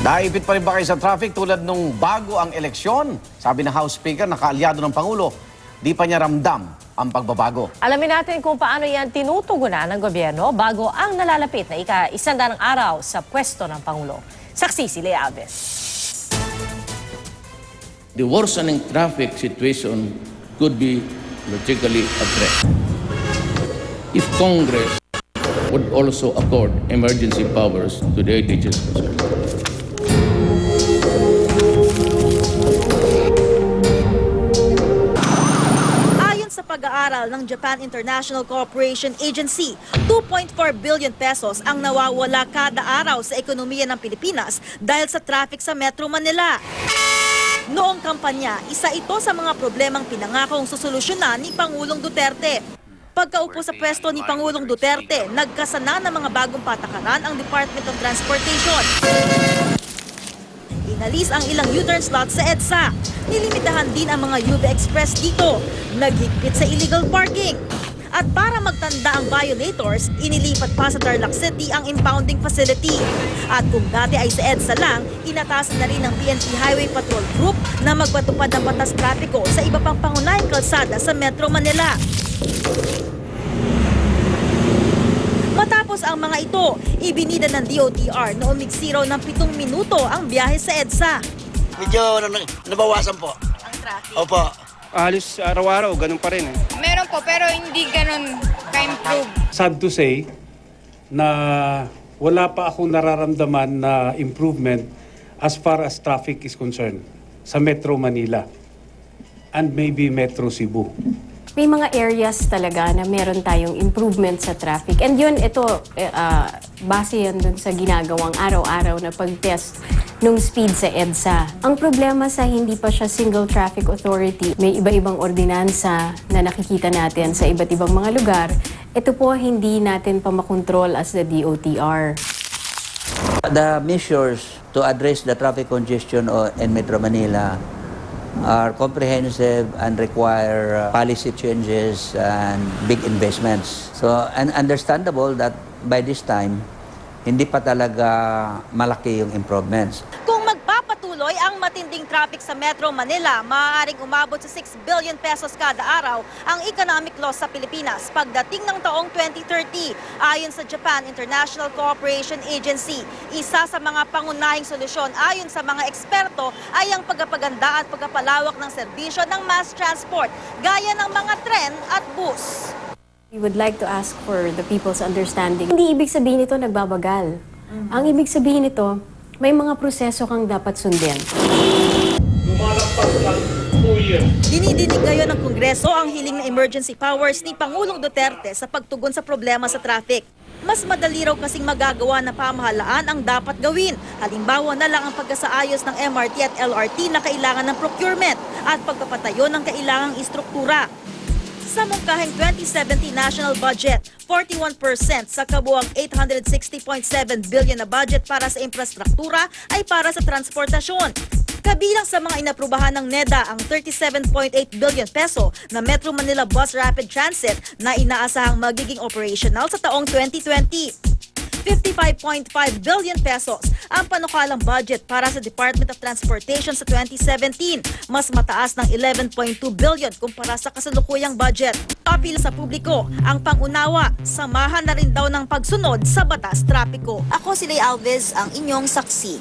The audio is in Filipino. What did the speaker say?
Naipit pa rin ba kayo sa traffic tulad nung bago ang eleksyon? Sabi ng House Speaker na kaalyado ng Pangulo, di pa niya ramdam ang pagbabago. Alamin natin kung paano yan tinutugunan ng gobyerno bago ang nalalapit na ika-100 araw sa pwesto ng Pangulo. Saksi si Lea Alves. The worsening traffic situation could be logically addressed if Congress would also accord emergency powers to the DHS. Ayon sa pag-aaral ng Japan International Cooperation Agency, 2.4 billion pesos ang nawawala kada araw sa ekonomiya ng Pilipinas dahil sa traffic sa Metro Manila. Noong kampanya, isa ito sa mga problemang pinangakong susolusyonan ni Pangulong Duterte. Pagkaupo sa pwesto ni Pangulong Duterte, nagkasana ng mga bagong patakaran ang Department of Transportation. Inalis ang ilang U-turn slots sa EDSA. Nilimitahan din ang mga UV Express dito. Naghigpit sa illegal parking. At para magtanda ang violators, inilipat pa sa Tarlac City ang impounding facility. At kung dati ay sa EDSA lang, inatasan na rin ng PNP Highway Patrol Group na magpatupad ng batas trapiko sa iba pang pangunahing kalsada sa Metro Manila. Matapos ang mga ito, ibinida ng DOTR na umigsi raw ng 7 minuto ang biyahe sa EDSA. Medyo nabawasan po. Ang traffic. Opo. Halos araw-araw, ganun pa rin eh. Meron po, pero hindi ganun ka-improve. Sad to say na wala pa akong nararamdaman na improvement as far as traffic is concerned sa Metro Manila and maybe Metro Cebu. May mga areas talaga na meron tayong improvement sa traffic. And yun, ito, base yan dun sa ginagawang araw-araw na pag-test nung speed sa EDSA. Ang problema sa hindi pa siya single traffic authority, may iba-ibang ordinansa na nakikita natin sa iba't ibang mga lugar. Ito po hindi natin pa makontrol as the DOTR. The measures to address the traffic congestion in Metro Manila are comprehensive and require policy changes and big investments. So, and understandable that by this time, hindi pa talaga malaki yung improvements. Kung magpapatuloy ang matinding traffic sa Metro Manila, maaaring umabot sa 6 billion pesos kada araw ang economic loss sa Pilipinas pagdating ng taong 2030. Ayon sa Japan International Cooperation Agency, isa sa mga pangunahing solusyon ayon sa mga eksperto ay ang pagpapaganda at pagpapalawak ng serbisyo ng mass transport gaya ng mga tren at bus. We would like to ask for the people's understanding. Hindi ibig sabihin ito nagbabagal. Ang ibig sabihin nito, may mga proseso kang dapat sundin. Dinidinig ngayon ng Kongreso ang hiling na emergency powers ni Pangulong Duterte sa pagtugon sa problema sa traffic. Mas madali raw kasing magagawa na pamahalaan ang dapat gawin. Halimbawa na lang ang pagkasaayos ng MRT at LRT na kailangan ng procurement at pagpapatayo ng kailangang istruktura. Sa mungkahing 2017 national budget, 41% sa kabuuang 860.7 billion na budget para sa infrastruktura ay para sa transportasyon. Kabilang sa mga inaprubahan ng NEDA ang 37.8 billion peso na Metro Manila Bus Rapid Transit na inaasahang magiging operational sa taong 2020. 55.5 billion pesos ang panukalang budget para sa Department of Transportation sa 2017, mas mataas ng 11.2 billion kumpara sa kasalukuyang budget. Apil sa publiko ang pangunawa, samahan na rin daw ng pagsunod sa batas trapiko. Ako si Lea Alves, ang inyong saksi.